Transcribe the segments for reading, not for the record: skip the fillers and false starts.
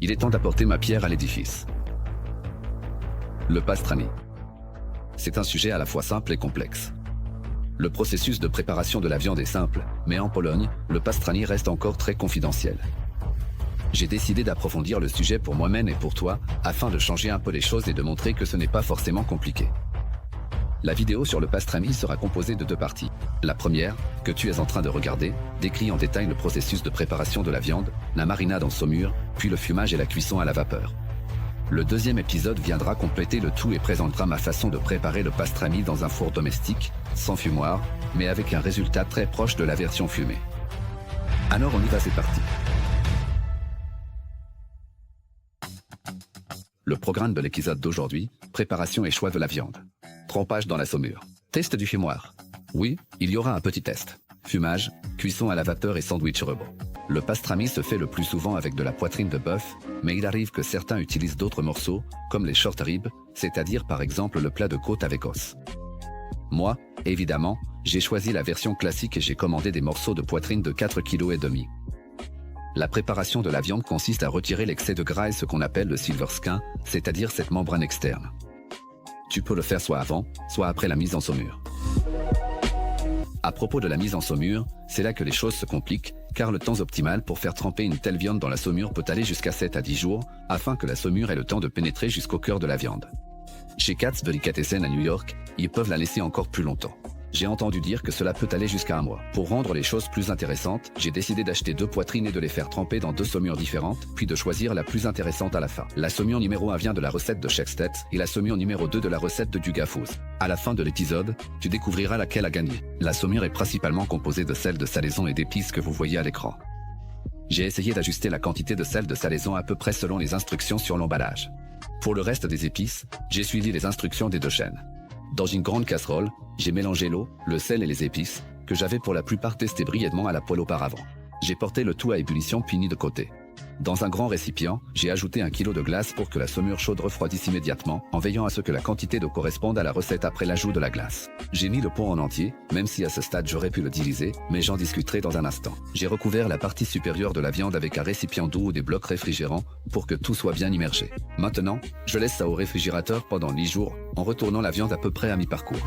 Il est temps d'apporter ma pierre à l'édifice. Le pastrami. C'est un sujet à la fois simple et complexe. Le processus de préparation de la viande est simple, mais en Pologne, le pastrami reste encore très confidentiel. J'ai décidé d'approfondir le sujet pour moi-même et pour toi, afin de changer un peu les choses et de montrer que ce n'est pas forcément compliqué. La vidéo sur le pastrami sera composée de deux parties. La première, que tu es en train de regarder, décrit en détail le processus de préparation de la viande, la marinade en saumure, puis le fumage et la cuisson à la vapeur. Le deuxième épisode viendra compléter le tout et présentera ma façon de préparer le pastrami dans un four domestique, sans fumoir, mais avec un résultat très proche de la version fumée. Alors on y va, c'est parti. Le programme de l'épisode d'aujourd'hui, préparation et choix de la viande. Trempage dans la saumure. Test du fumoir. Oui, il y aura un petit test. Fumage, cuisson à la vapeur et sandwich robot. Le pastrami se fait le plus souvent avec de la poitrine de bœuf, mais il arrive que certains utilisent d'autres morceaux, comme les short ribs, c'est-à-dire par exemple le plat de côte avec os. Moi, évidemment, j'ai choisi la version classique et j'ai commandé des morceaux de poitrine de 4,5 kg. La préparation de la viande consiste à retirer l'excès de gras et ce qu'on appelle le silver skin, c'est-à-dire cette membrane externe. Tu peux le faire soit avant, soit après la mise en saumure. À propos de la mise en saumure, c'est là que les choses se compliquent, car le temps optimal pour faire tremper une telle viande dans la saumure peut aller jusqu'à 7 à 10 jours, afin que la saumure ait le temps de pénétrer jusqu'au cœur de la viande. Chez Katz Delicatessen à New York, ils peuvent la laisser encore plus longtemps. J'ai entendu dire que cela peut aller jusqu'à un mois. Pour rendre les choses plus intéressantes, j'ai décidé d'acheter 2 poitrines et de les faire tremper dans 2 saumures différentes, puis de choisir la plus intéressante à la fin. La saumure numéro 1 vient de la recette de Shekstedt et la saumure numéro 2 de la recette de Dugafoos. À la fin de l'épisode, tu découvriras laquelle a gagné. La saumure est principalement composée de sel de salaison et d'épices que vous voyez à l'écran. J'ai essayé d'ajuster la quantité de sel de salaison à peu près selon les instructions sur l'emballage. Pour le reste des épices, j'ai suivi les instructions des 2 chaînes. Dans une grande casserole, j'ai mélangé l'eau, le sel et les épices, que j'avais pour la plupart testé brièvement à la poêle auparavant. J'ai porté le tout à ébullition puis mis de côté. Dans un grand récipient, j'ai ajouté 1 kg de glace pour que la saumure chaude refroidisse immédiatement, en veillant à ce que la quantité d'eau corresponde à la recette après l'ajout de la glace. J'ai mis le pot en entier, même si à ce stade j'aurais pu le diviser, mais j'en discuterai dans un instant. J'ai recouvert la partie supérieure de la viande avec un récipient d'eau ou des blocs réfrigérants, pour que tout soit bien immergé. Maintenant, je laisse ça au réfrigérateur pendant 10 jours, en retournant la viande à peu près à mi-parcours.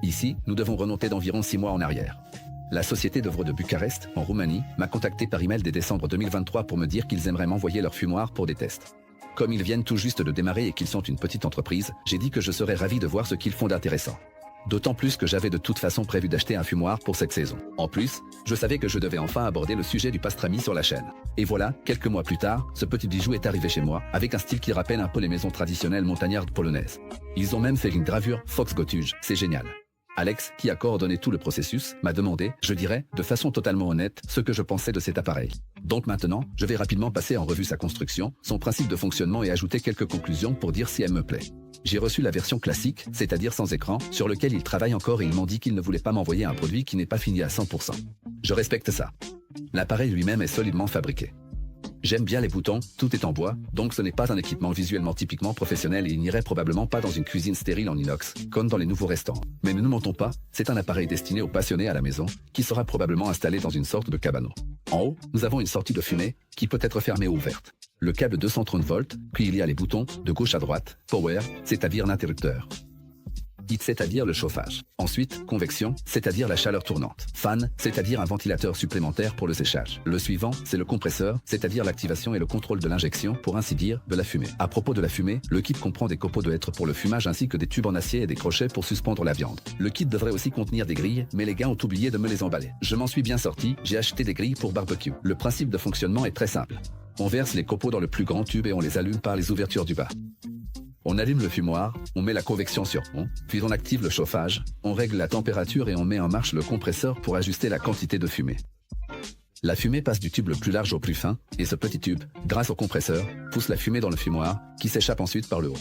Ici, nous devons remonter d'environ 6 mois en arrière. La société d'œuvres de Bucarest, en Roumanie, m'a contacté par email dès décembre 2023 pour me dire qu'ils aimeraient m'envoyer leur fumoir pour des tests. Comme ils viennent tout juste de démarrer et qu'ils sont une petite entreprise, j'ai dit que je serais ravi de voir ce qu'ils font d'intéressant. D'autant plus que j'avais de toute façon prévu d'acheter un fumoir pour cette saison. En plus, je savais que je devais enfin aborder le sujet du pastrami sur la chaîne. Et voilà, quelques mois plus tard, ce petit bijou est arrivé chez moi, avec un style qui rappelle un peu les maisons traditionnelles montagnardes polonaises. Ils ont même fait une gravure Foxgotuj, c'est génial. Alex, qui a coordonné tout le processus, m'a demandé, je dirais, de façon totalement honnête, ce que je pensais de cet appareil. Donc maintenant, je vais rapidement passer en revue sa construction, son principe de fonctionnement et ajouter quelques conclusions pour dire si elle me plaît. J'ai reçu la version classique, c'est-à-dire sans écran, sur lequel ils travaillent encore et ils m'ont dit qu'ils ne voulaient pas m'envoyer un produit qui n'est pas fini à 100%. Je respecte ça. L'appareil lui-même est solidement fabriqué. J'aime bien les boutons, tout est en bois, donc ce n'est pas un équipement visuellement typiquement professionnel et il n'irait probablement pas dans une cuisine stérile en inox, comme dans les nouveaux restaurants. Mais ne nous mentons pas, c'est un appareil destiné aux passionnés à la maison, qui sera probablement installé dans une sorte de cabanon. En haut, nous avons une sortie de fumée, qui peut être fermée ou ouverte. Le câble 230 volts, puis il y a les boutons, de gauche à droite, power, c'est-à-dire l'interrupteur. Heat, c'est-à-dire le chauffage. Ensuite, convection, c'est-à-dire la chaleur tournante. Fan, c'est-à-dire un ventilateur supplémentaire pour le séchage. Le suivant, c'est le compresseur, c'est-à-dire l'activation et le contrôle de l'injection, pour ainsi dire, de la fumée. À propos de la fumée, le kit comprend des copeaux de hêtre pour le fumage ainsi que des tubes en acier et des crochets pour suspendre la viande. Le kit devrait aussi contenir des grilles, mais les gars ont oublié de me les emballer. Je m'en suis bien sorti, j'ai acheté des grilles pour barbecue. Le principe de fonctionnement est très simple. On verse les copeaux dans le plus grand tube et on les allume par les ouvertures du bas. On allume le fumoir, on met la convection sur on, puis on active le chauffage, on règle la température et on met en marche le compresseur pour ajuster la quantité de fumée. La fumée passe du tube le plus large au plus fin, et ce petit tube, grâce au compresseur, pousse la fumée dans le fumoir, qui s'échappe ensuite par le haut.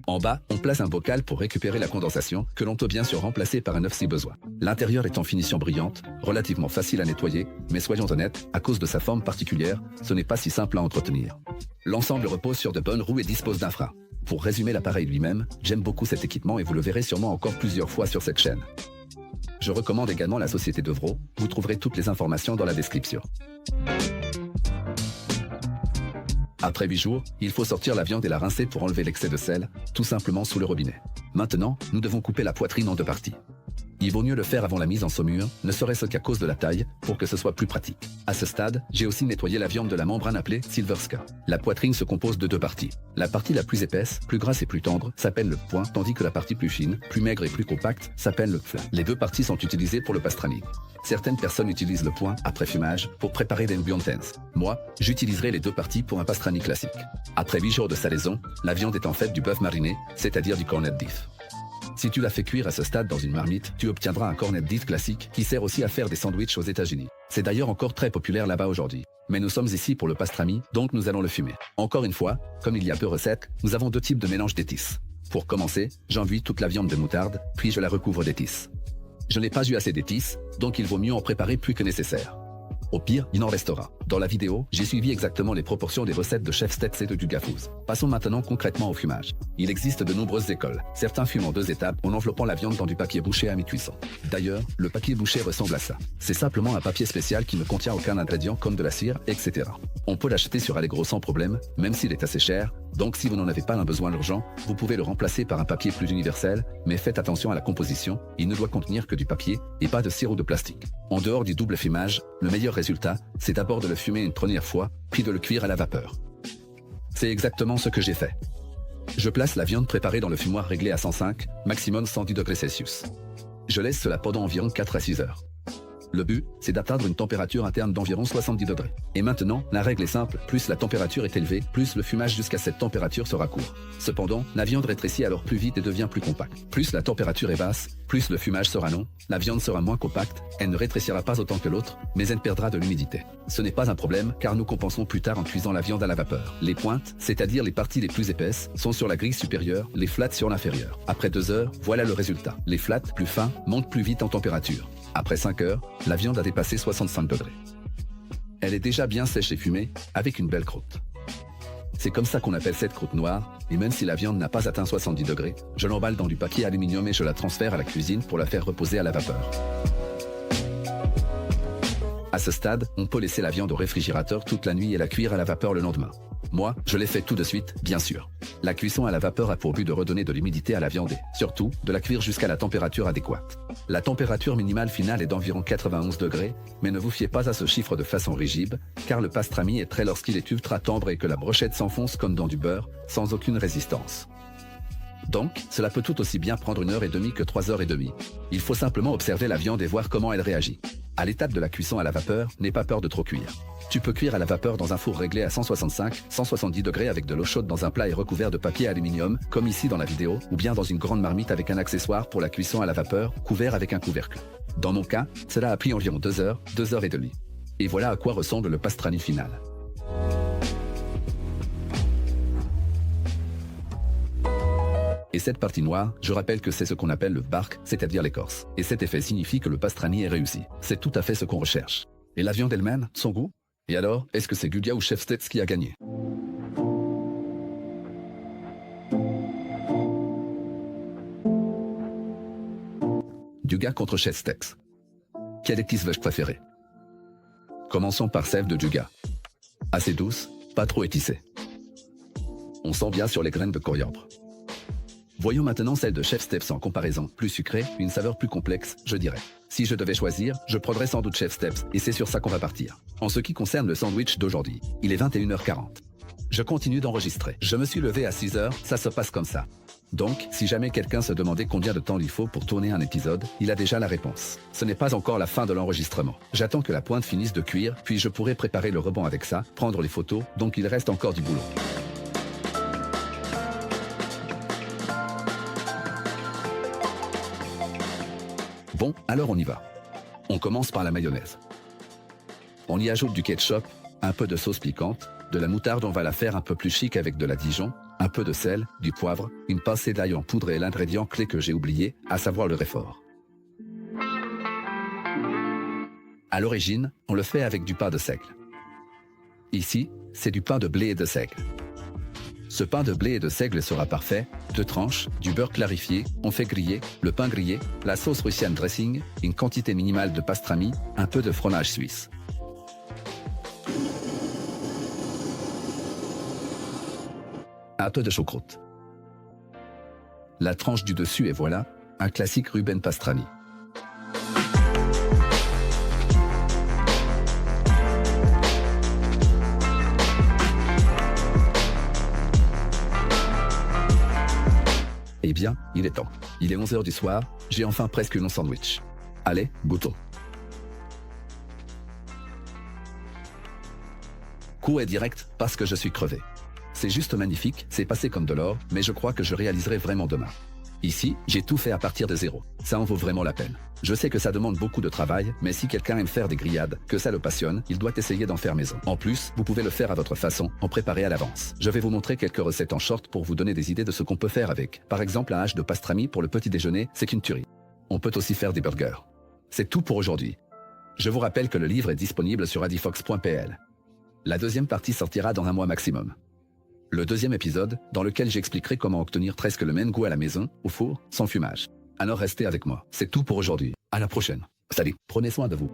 En bas, on place un bocal pour récupérer la condensation, que l'on peut bien sûr remplacer par un œuf si besoin. L'intérieur est en finition brillante, relativement facile à nettoyer, mais soyons honnêtes, à cause de sa forme particulière, ce n'est pas si simple à entretenir. L'ensemble repose sur de bonnes roues et dispose d'un frein. Pour résumer l'appareil lui-même, j'aime beaucoup cet équipement et vous le verrez sûrement encore plusieurs fois sur cette chaîne. Je recommande également la société d'Œuvreau, vous trouverez toutes les informations dans la description. Après 8 jours, il faut sortir la viande et la rincer pour enlever l'excès de sel, tout simplement sous le robinet. Maintenant, nous devons couper la poitrine en 2 parties. Il vaut mieux le faire avant la mise en saumure, ne serait-ce qu'à cause de la taille, pour que ce soit plus pratique. À ce stade, j'ai aussi nettoyé la viande de la membrane appelée Silverska. La poitrine se compose de 2 parties. La partie la plus épaisse, plus grasse et plus tendre, s'appelle le poing, tandis que la partie plus fine, plus maigre et plus compacte, s'appelle le flanc. Les 2 parties sont utilisées pour le pastrami. Certaines personnes utilisent le poing, après fumage, pour préparer des nubiantens. Moi, j'utiliserai les 2 parties pour un pastrami classique. Après 8 jours de salaison, la viande est en fait du bœuf mariné, c'est-à-dire du corned beef. Si tu la fais cuire à ce stade dans une marmite, tu obtiendras un corned beef classique qui sert aussi à faire des sandwichs aux États-Unis. C'est d'ailleurs encore très populaire là-bas aujourd'hui. Mais nous sommes ici pour le pastrami, donc nous allons le fumer. Encore une fois, comme il y a peu de recettes, nous avons 2 types de mélange d'épices. Pour commencer, j'enduis toute la viande de moutarde, puis je la recouvre d'épices. Je n'ai pas eu assez d'épices, donc il vaut mieux en préparer plus que nécessaire. Au pire, il en restera. Dans la vidéo, j'ai suivi exactement les proportions des recettes de Chef Steps et de Duga Foods. Passons maintenant concrètement au fumage. Il existe de nombreuses écoles. Certains fument en 2 étapes en enveloppant la viande dans du papier bouché à mi-cuisson. D'ailleurs, le papier bouché ressemble à ça. C'est simplement un papier spécial qui ne contient aucun ingrédient comme de la cire, etc. On peut l'acheter sur Allegro sans problème, même s'il est assez cher. Donc si vous n'en avez pas un besoin urgent, vous pouvez le remplacer par un papier plus universel, mais faites attention à la composition, il ne doit contenir que du papier et pas de cire ou de plastique. En dehors du double fumage, le meilleur résultat, c'est d'abord de le fumer une première fois, puis de le cuire à la vapeur. C'est exactement ce que j'ai fait. Je place la viande préparée dans le fumoir réglé à 105, maximum 110 degrés Celsius. Je laisse cela pendant environ 4 à 6 heures. Le but, c'est d'atteindre une température interne d'environ 70 degrés. Et maintenant, la règle est simple, plus la température est élevée, plus le fumage jusqu'à cette température sera court. Cependant, la viande rétrécit alors plus vite et devient plus compacte. Plus la température est basse, plus le fumage sera long, la viande sera moins compacte, elle ne rétrécira pas autant que l'autre, mais elle perdra de l'humidité. Ce n'est pas un problème, car nous compensons plus tard en cuisant la viande à la vapeur. Les pointes, c'est-à-dire les parties les plus épaisses, sont sur la grille supérieure, les flats sur l'inférieure. Après 2 heures, voilà le résultat. Les flats, plus fins, montent plus vite en température. Après 5 heures, la viande a dépassé 65 degrés. Elle est déjà bien sèche et fumée, avec une belle croûte. C'est comme ça qu'on appelle cette croûte noire, et même si la viande n'a pas atteint 70 degrés, je l'emballe dans du papier aluminium et je la transfère à la cuisine pour la faire reposer à la vapeur. À ce stade, on peut laisser la viande au réfrigérateur toute la nuit et la cuire à la vapeur le lendemain. Moi, je l'ai fait tout de suite, bien sûr. La cuisson à la vapeur a pour but de redonner de l'humidité à la viande et, surtout, de la cuire jusqu'à la température adéquate. La température minimale finale est d'environ 91 degrés, mais ne vous fiez pas à ce chiffre de façon rigide, car le pastrami est prêt lorsqu'il est ultra tendre et que la brochette s'enfonce comme dans du beurre, sans aucune résistance. Donc, cela peut tout aussi bien prendre 1h30 que 3h30. Il faut simplement observer la viande et voir comment elle réagit. À l'étape de la cuisson à la vapeur, n'aie pas peur de trop cuire. Tu peux cuire à la vapeur dans un four réglé à 165-170 degrés avec de l'eau chaude dans un plat et recouvert de papier aluminium, comme ici dans la vidéo, ou bien dans une grande marmite avec un accessoire pour la cuisson à la vapeur, couvert avec un couvercle. Dans mon cas, cela a pris environ 2 heures, 2h30. Et voilà à quoi ressemble le pastrami final. Et cette partie noire, je rappelle que c'est ce qu'on appelle le bark, c'est-à-dire l'écorce. Et cet effet signifie que le pastrami est réussi. C'est tout à fait ce qu'on recherche. Et la viande elle-même, son goût? Et alors, est-ce que c'est Duga ou Chef Steps qui a gagné? Duga contre Chef Steps. Quelle épice vais-je préférer? Commençons par celle de Duga. Assez douce, pas trop épicée. On sent bien sur les graines de coriandre. Voyons maintenant celle de Chef Steps en comparaison, plus sucrée, une saveur plus complexe, je dirais. Si je devais choisir, je prendrais sans doute Chef Steps, et c'est sur ça qu'on va partir. En ce qui concerne le sandwich d'aujourd'hui, il est 21h40. Je continue d'enregistrer. Je me suis levé à 6h, ça se passe comme ça. Donc, si jamais quelqu'un se demandait combien de temps il faut pour tourner un épisode, il a déjà la réponse. Ce n'est pas encore la fin de l'enregistrement. J'attends que la pointe finisse de cuire, puis je pourrai préparer le rebond avec ça, prendre les photos, donc il reste encore du boulot. Bon, alors on y va. On commence par la mayonnaise. On y ajoute du ketchup, un peu de sauce piquante, de la moutarde, on va la faire un peu plus chic avec de la Dijon, un peu de sel, du poivre, une pincée d'ail en poudre et l'ingrédient clé que j'ai oublié, à savoir le réfort. À l'origine, on le fait avec du pain de seigle. Ici, c'est du pain de blé et de seigle. Ce pain de blé et de seigle sera parfait, 2 tranches, du beurre clarifié, on fait griller, le pain grillé, la sauce Russian dressing, une quantité minimale de pastrami, un peu de fromage suisse. un peu de choucroute. La tranche du dessus et voilà, un classique Ruben pastrami. Eh bien, il est temps. Il est 11h du soir, j'ai enfin presque mon sandwich. Allez, goûtons. Coup est direct parce que je suis crevé. C'est juste magnifique, c'est passé comme de l'or, mais je crois que je réaliserai vraiment demain. Ici, j'ai tout fait à partir de zéro. Ça en vaut vraiment la peine. Je sais que ça demande beaucoup de travail, mais si quelqu'un aime faire des grillades, que ça le passionne, il doit essayer d'en faire maison. En plus, vous pouvez le faire à votre façon, en préparer à l'avance. Je vais vous montrer quelques recettes en short pour vous donner des idées de ce qu'on peut faire avec. Par exemple, un hache de pastrami pour le petit déjeuner, c'est une tuerie. On peut aussi faire des burgers. C'est tout pour aujourd'hui. Je vous rappelle que le livre est disponible sur adifox.pl. La deuxième partie sortira dans un mois maximum. Le deuxième épisode, dans lequel j'expliquerai comment obtenir presque le même goût à la maison, au four, sans fumage. Alors restez avec moi. C'est tout pour aujourd'hui. À la prochaine. Salut. Prenez soin de vous.